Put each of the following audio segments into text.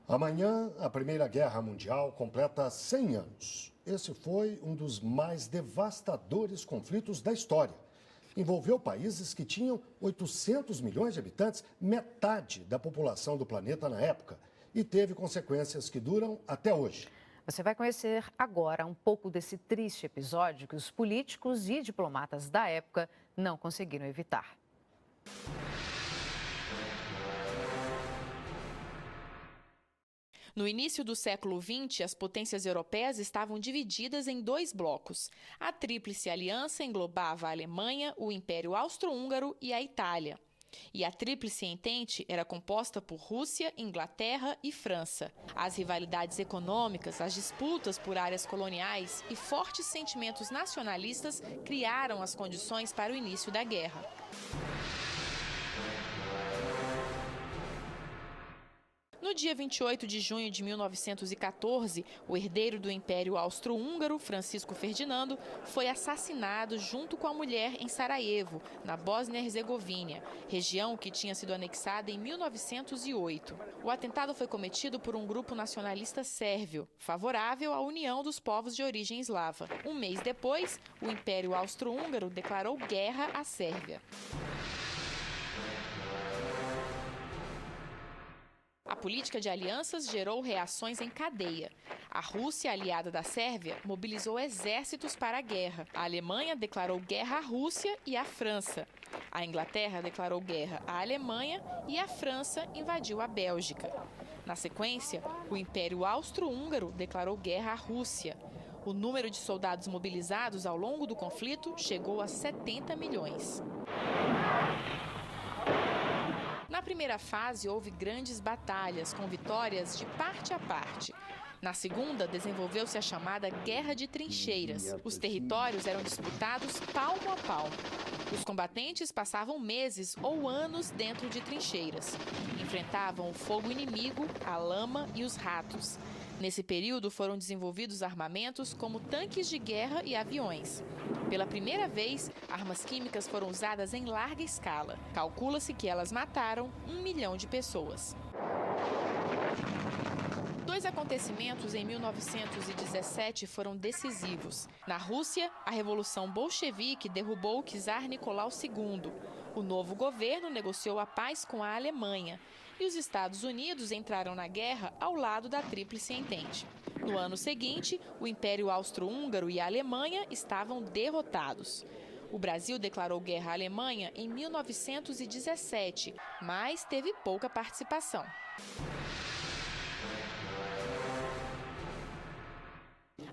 Amanhã, a Primeira Guerra Mundial completa 100 anos. Esse foi um dos mais devastadores conflitos da história. Envolveu países que tinham 800 milhões de habitantes, metade da população do planeta na época, e teve consequências que duram até hoje. Você vai conhecer agora um pouco desse triste episódio que os políticos e diplomatas da época não conseguiram evitar. No início do século XX, as potências europeias estavam divididas em dois blocos. A Tríplice Aliança englobava a Alemanha, o Império Austro-Húngaro e a Itália. E a Tríplice Entente era composta por Rússia, Inglaterra e França. As rivalidades econômicas, as disputas por áreas coloniais e fortes sentimentos nacionalistas criaram as condições para o início da guerra. No dia 28 de junho de 1914, o herdeiro do Império Austro-Húngaro, Francisco Ferdinando, foi assassinado junto com a mulher em Sarajevo, na Bósnia-Herzegovina, região que tinha sido anexada em 1908. O atentado foi cometido por um grupo nacionalista sérvio, favorável à união dos povos de origem eslava. Um mês depois, o Império Austro-Húngaro declarou guerra à Sérvia. A política de alianças gerou reações em cadeia. A Rússia, aliada da Sérvia, mobilizou exércitos para a guerra. A Alemanha declarou guerra à Rússia e à França. A Inglaterra declarou guerra à Alemanha e a França invadiu a Bélgica. Na sequência, o Império Austro-Húngaro declarou guerra à Rússia. O número de soldados mobilizados ao longo do conflito chegou a 70 milhões. Na primeira fase, houve grandes batalhas, com vitórias de parte a parte. Na segunda, desenvolveu-se a chamada Guerra de Trincheiras. Os territórios eram disputados palmo a palmo. Os combatentes passavam meses ou anos dentro de trincheiras. Enfrentavam o fogo inimigo, a lama e os ratos. Nesse período, foram desenvolvidos armamentos como tanques de guerra e aviões. Pela primeira vez, armas químicas foram usadas em larga escala. Calcula-se que elas mataram 1 milhão de pessoas. Dois acontecimentos em 1917 foram decisivos. Na Rússia, a Revolução Bolchevique derrubou o czar Nicolau II. O novo governo negociou a paz com a Alemanha. E os Estados Unidos entraram na guerra ao lado da Tríplice Entente. No ano seguinte, o Império Austro-Húngaro e a Alemanha estavam derrotados. O Brasil declarou guerra à Alemanha em 1917, mas teve pouca participação.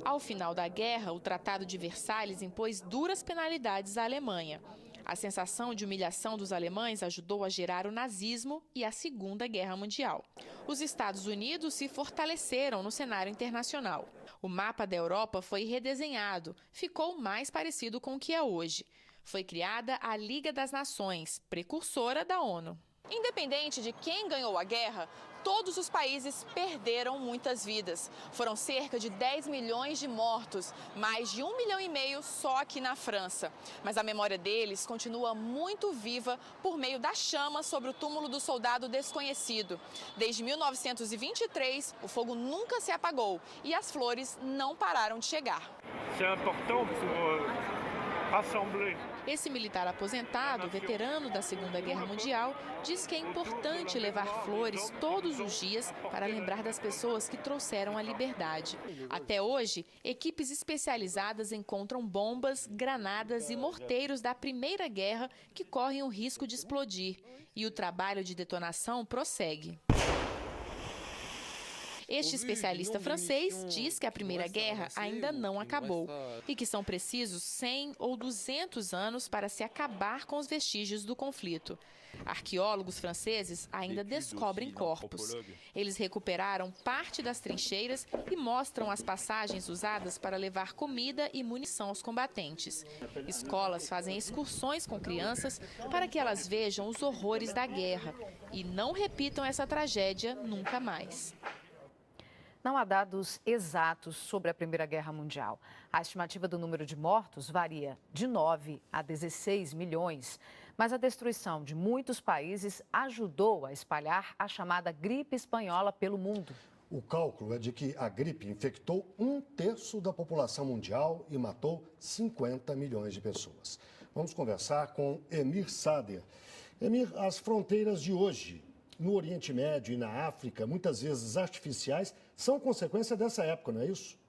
Ao final da guerra, o Tratado de Versalhes impôs duras penalidades à Alemanha. A sensação de humilhação dos alemães ajudou a gerar o nazismo e a Segunda Guerra Mundial. Os Estados Unidos se fortaleceram no cenário internacional. O mapa da Europa foi redesenhado, ficou mais parecido com o que é hoje. Foi criada a Liga das Nações, precursora da ONU. Independente de quem ganhou a guerra, todos os países perderam muitas vidas. Foram cerca de 10 milhões de mortos, mais de 1,5 milhão só aqui na França. Mas a memória deles continua muito viva por meio da chama sobre o túmulo do soldado desconhecido. Desde 1923, o fogo nunca se apagou e as flores não pararam de chegar. Esse militar aposentado, veterano da Segunda Guerra Mundial, diz que é importante levar flores todos os dias para lembrar das pessoas que trouxeram a liberdade. Até hoje, equipes especializadas encontram bombas, granadas e morteiros da Primeira Guerra que correm o risco de explodir. E o trabalho de detonação prossegue. Este especialista francês diz que a Primeira Guerra ainda não acabou e que são precisos 100 ou 200 anos para se acabar com os vestígios do conflito. Arqueólogos franceses ainda descobrem corpos. Eles recuperaram parte das trincheiras e mostram as passagens usadas para levar comida e munição aos combatentes. Escolas fazem excursões com crianças para que elas vejam os horrores da guerra e não repitam essa tragédia nunca mais. Não há dados exatos sobre a Primeira Guerra Mundial. A estimativa do número de mortos varia de 9 a 16 milhões. Mas a destruição de muitos países ajudou a espalhar a chamada gripe espanhola pelo mundo. O cálculo é de que a gripe infectou 1/3 da população mundial e matou 50 milhões de pessoas. Vamos conversar com Emir Sader. Emir, as fronteiras de hoje, no Oriente Médio e na África, muitas vezes artificiais, são consequência dessa época, não é isso?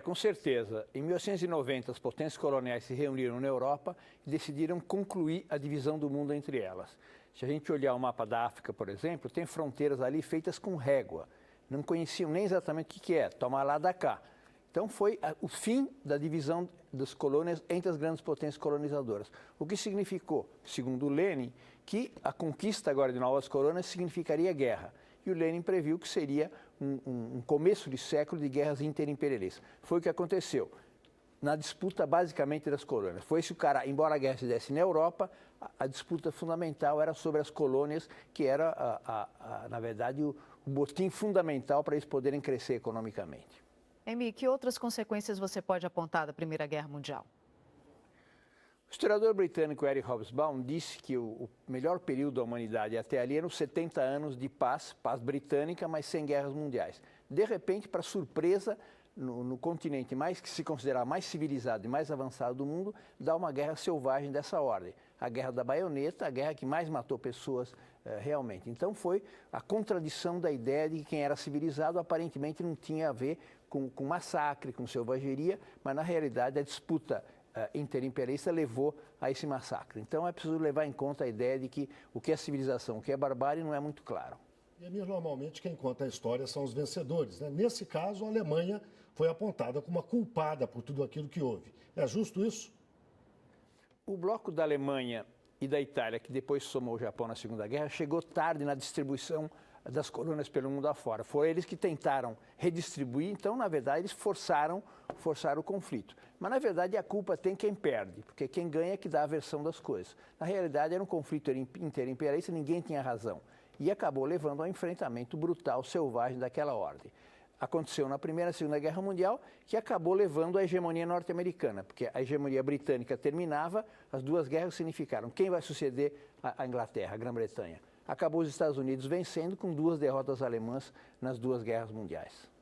Com certeza. Em 1890, as potências coloniais se reuniram na Europa e decidiram concluir a divisão do mundo entre elas. Se a gente olhar o mapa da África, por exemplo, tem fronteiras ali feitas com régua. Não conheciam nem exatamente o que é, toma lá da cá. Então foi o fim da divisão das colônias entre as grandes potências colonizadoras. O que significou, segundo Lenin, que a conquista agora de novas colônias significaria guerra. E o Lenin previu que seria um começo de século de guerras interimperialistas. Foi o que aconteceu na disputa basicamente das colônias. Foi esse o cara, embora a guerra se desse na Europa, a disputa fundamental era sobre as colônias, que era, na verdade, o botim fundamental para eles poderem crescer economicamente. Emir, que outras consequências você pode apontar da Primeira Guerra Mundial? O historiador britânico Eric Hobsbawm disse que o melhor período da humanidade até ali eram 70 anos de paz britânica, mas sem guerras mundiais. De repente, para surpresa, no continente mais que se considera mais civilizado e mais avançado do mundo, dá uma guerra selvagem dessa ordem. A guerra da baioneta, a guerra que mais matou pessoas realmente. Então foi a contradição da ideia de que quem era civilizado aparentemente não tinha a ver com massacre, com selvageria, mas na realidade a disputa interimperialista levou a esse massacre. Então é preciso levar em conta a ideia de que o que é civilização, o que é barbárie não é muito claro. E normalmente quem conta a história são os vencedores, né? Nesse caso, a Alemanha foi apontada como a culpada por tudo aquilo que houve. É justo isso? O bloco da Alemanha e da Itália, que depois somou o Japão na Segunda Guerra, chegou tarde na distribuição das colônias pelo mundo afora. Foram eles que tentaram redistribuir, então, na verdade, eles forçaram o conflito. Mas, na verdade, a culpa tem quem perde, porque quem ganha é que dá a versão das coisas. Na realidade, era um conflito interimperialista, ninguém tinha razão. E acabou levando ao enfrentamento brutal, selvagem daquela ordem. Aconteceu na Primeira e Segunda Guerra Mundial, que acabou levando à hegemonia norte-americana, porque a hegemonia britânica terminava, as duas guerras significaram quem vai suceder a Inglaterra, a Grã-Bretanha. Acabou os Estados Unidos vencendo com 2 derrotas alemãs nas 2 guerras mundiais.